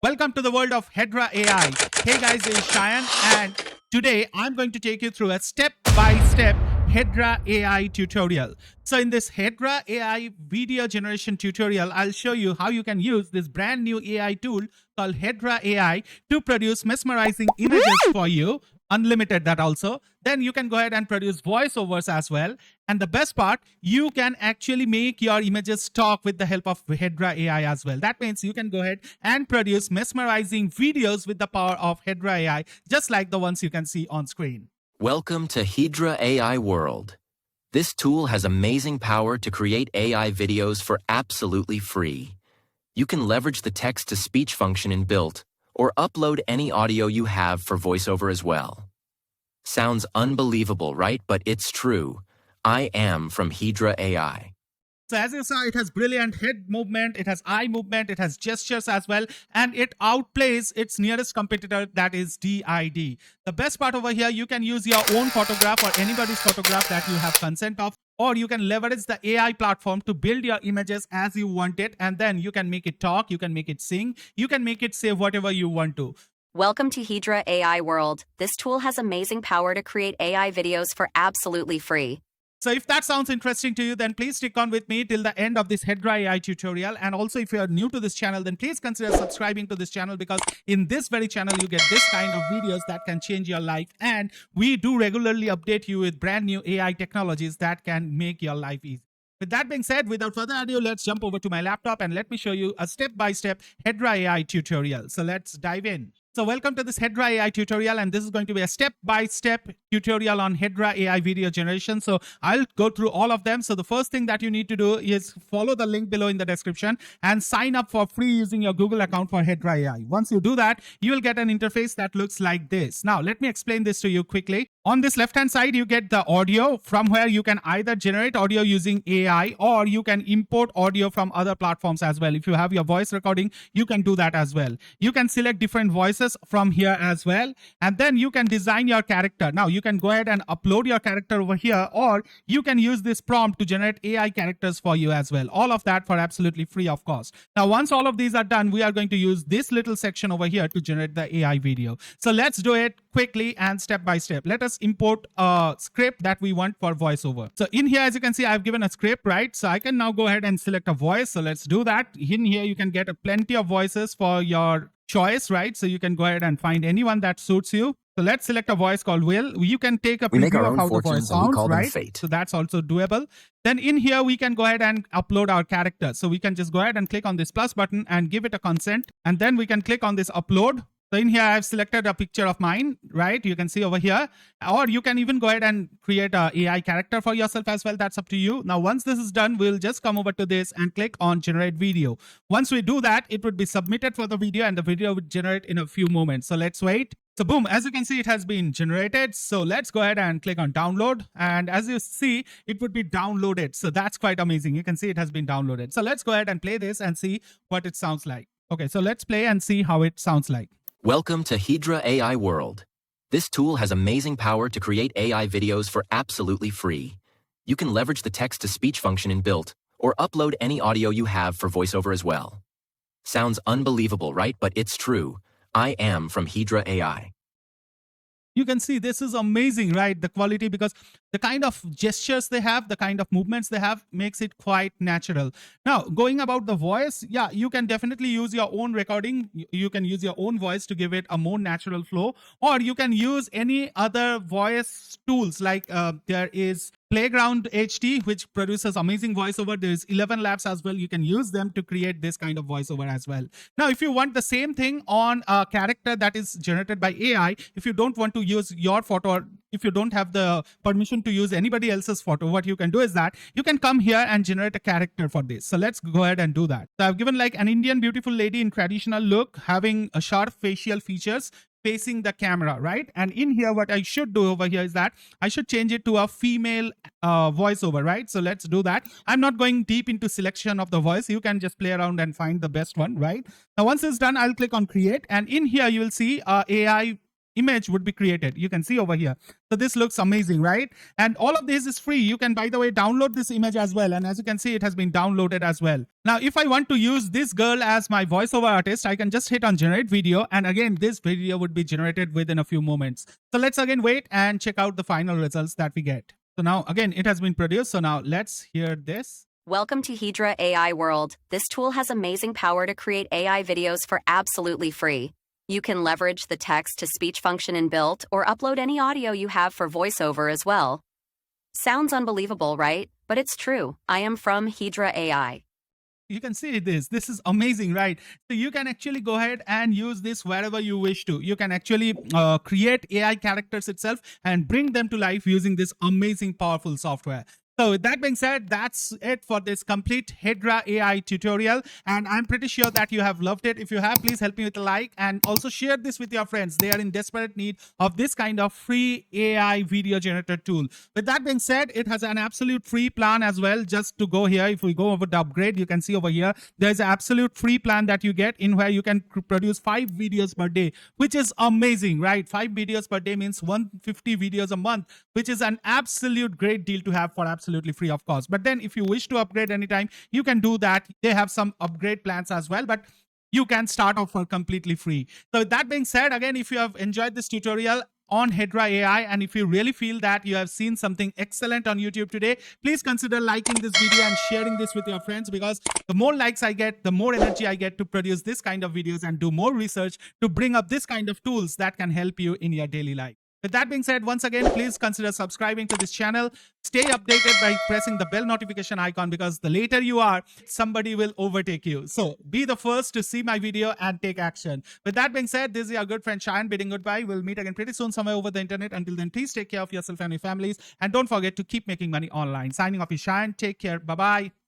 Welcome to the world of Hedra AI. Hey guys, this is Cheyenne, and today I'm going to take you through a step-by-step Hedra AI tutorial. So in this Hedra AI video generation tutorial, I'll show you how you can use this brand new AI tool called Hedra AI to produce mesmerizing images for you. Unlimited that also. Then you can go ahead and produce voiceovers as well. And the best part, you can actually make your images talk with the help of Hedra AI as well. That means you can go ahead and produce mesmerizing videos with the power of Hedra AI, just like the ones you can see on screen. Welcome to Hedra AI World. This tool has amazing power to create AI videos for absolutely free. You can leverage the text-to-speech function inbuilt or upload any audio you have for VoiceOver as well. Sounds unbelievable, right? But it's true. I am from Hedra AI. So as you saw, it has brilliant head movement, it has eye movement, it has gestures as well, and it outplays its nearest competitor, that is DID. The best part over here, you can use your own photograph or anybody's photograph that you have consent of, or you can leverage the AI platform to build your images as you want it, and then you can make it talk, you can make it sing, you can make it say whatever you want to. Welcome to Hedra AI World. This tool has amazing power to create AI videos for absolutely free. So if that sounds interesting to you, then please stick on with me till the end of this Hedra AI tutorial. And also, if you are new to this channel, then please consider subscribing to this channel, because in this very channel, you get this kind of videos that can change your life. And we do regularly update you with brand new AI technologies that can make your life easy. With that being said, without further ado, let's jump over to my laptop and let me show you a step-by-step Hedra AI tutorial. So let's dive in. So welcome to this Hedra AI tutorial, and this is going to be a step-by-step tutorial on Hedra AI video generation. So I'll go through all of them. So the first thing that you need to do is follow the link below in the description and sign up for free using your Google account for Hedra AI. Once you do that, you will get an interface that looks like this. Now, let me explain this to you quickly. On this left-hand side, you get the audio, from where you can either generate audio using AI or you can import audio from other platforms as well. If you have your voice recording, you can do that as well. You can select different voices from here as well, and then you can design your character. Now you can go ahead and upload your character over here, or you can use this prompt to generate AI characters for you as well. All of that for absolutely free of cost. Now once all of these are done, we are going to use this little section over here to generate the AI video. So let's do it quickly and step by step. Let us import a script that we want for voiceover. So in here, as you can see, I've given a script, right? So I can now go ahead and select a voice. So let's do that. In here, you can get plenty of voices for your choice, right? So you can go ahead and find anyone that suits you. So let's select a voice called Will. You can take a preview of how the voice sounds, right? Fate. So that's also doable. Then in here, we can go ahead and upload our character. So we can just go ahead and click on this plus button and give it a consent. And then we can click on this upload. So in here, I've selected a picture of mine, right? You can see over here, or you can even go ahead and create a AI character for yourself as well. That's up to you. Now, once this is done, we'll just come over to this and click on generate video. Once we do that, it would be submitted for the video and the video would generate in a few moments. So let's wait. So boom, as you can see, it has been generated. So let's go ahead and click on download. And as you see, it would be downloaded. So that's quite amazing. You can see it has been downloaded. So let's go ahead and play this and see what it sounds like. Okay, so let's play and see how it sounds like. Welcome to Hedra AI World. This tool has amazing power to create AI videos for absolutely free. You can leverage the text-to-speech function inbuilt or upload any audio you have for VoiceOver as well. Sounds unbelievable, right? But it's true. I am from Hedra AI. You can see this is amazing, right? The quality, because the kind of gestures they have, the kind of movements they have makes it quite natural. Now, going about the voice, yeah, you can definitely use your own recording. You can use your own voice to give it a more natural flow, or you can use any other voice tools like there is Playground HD, which produces amazing voiceover. There's 11 Labs as well. You can use them to create this kind of voiceover as well. Now, if you want the same thing on a character that is generated by AI, if you don't want to use your photo, or if you don't have the permission to use anybody else's photo, what you can do is that you can come here and generate a character for this. So let's go ahead and do that. So I've given like an Indian beautiful lady in traditional look, having a sharp facial features, facing the camera, right? And in here, what I should do over here is that I should change it to a female voiceover, right? So let's do that. I'm not going deep into selection of the voice. You can just play around and find the best one, right? Now, once it's done, I'll click on create. And in here, you will see AI image would be created. You can see over here. So this looks amazing, right? And all of this is free. You can, by the way, download this image as well. And as you can see, it has been downloaded as well. Now, if I want to use this girl as my voiceover artist, I can just hit on generate video. And again, this video would be generated within a few moments. So let's again wait and check out the final results that we get. So now again, it has been produced. So now let's hear this. Welcome to Hedra AI World. This tool has amazing power to create AI videos for absolutely free. You can leverage the text-to-speech function inbuilt or upload any audio you have for VoiceOver as well. Sounds unbelievable, right? But it's true. I am from Hedra AI. You can see this. This is amazing, right? So you can actually go ahead and use this wherever you wish to. You can actually create AI characters itself and bring them to life using this amazing, powerful software. So with that being said, that's it for this complete Hedra AI tutorial. And I'm pretty sure that you have loved it. If you have, please help me with a like and also share this with your friends. They are in desperate need of this kind of free AI video generator tool. With that being said, it has an absolute free plan as well. Just to go here, if we go over the upgrade, you can see over here, there's an absolute free plan that you get in where you can produce 5 videos per day, which is amazing, right? 5 videos per day means 150 videos a month, which is an absolute great deal to have for absolutely free, of course. But then if you wish to upgrade anytime, you can do that. They have some upgrade plans as well, but you can start off for completely free. So with that being said, again, if you have enjoyed this tutorial on Hedra AI, and if you really feel that you have seen something excellent on YouTube today, please consider liking this video and sharing this with your friends, because the more likes I get, the more energy I get to produce this kind of videos and do more research to bring up this kind of tools that can help you in your daily life. With that being said, once again, please consider subscribing to this channel. Stay updated by pressing the bell notification icon, because the later you are, somebody will overtake you. So be the first to see my video and take action. With that being said, this is your good friend Shayan bidding goodbye. We'll meet again pretty soon somewhere over the internet. Until then, please take care of yourself and your families. And don't forget to keep making money online. Signing off is Shayan. Take care. Bye-bye.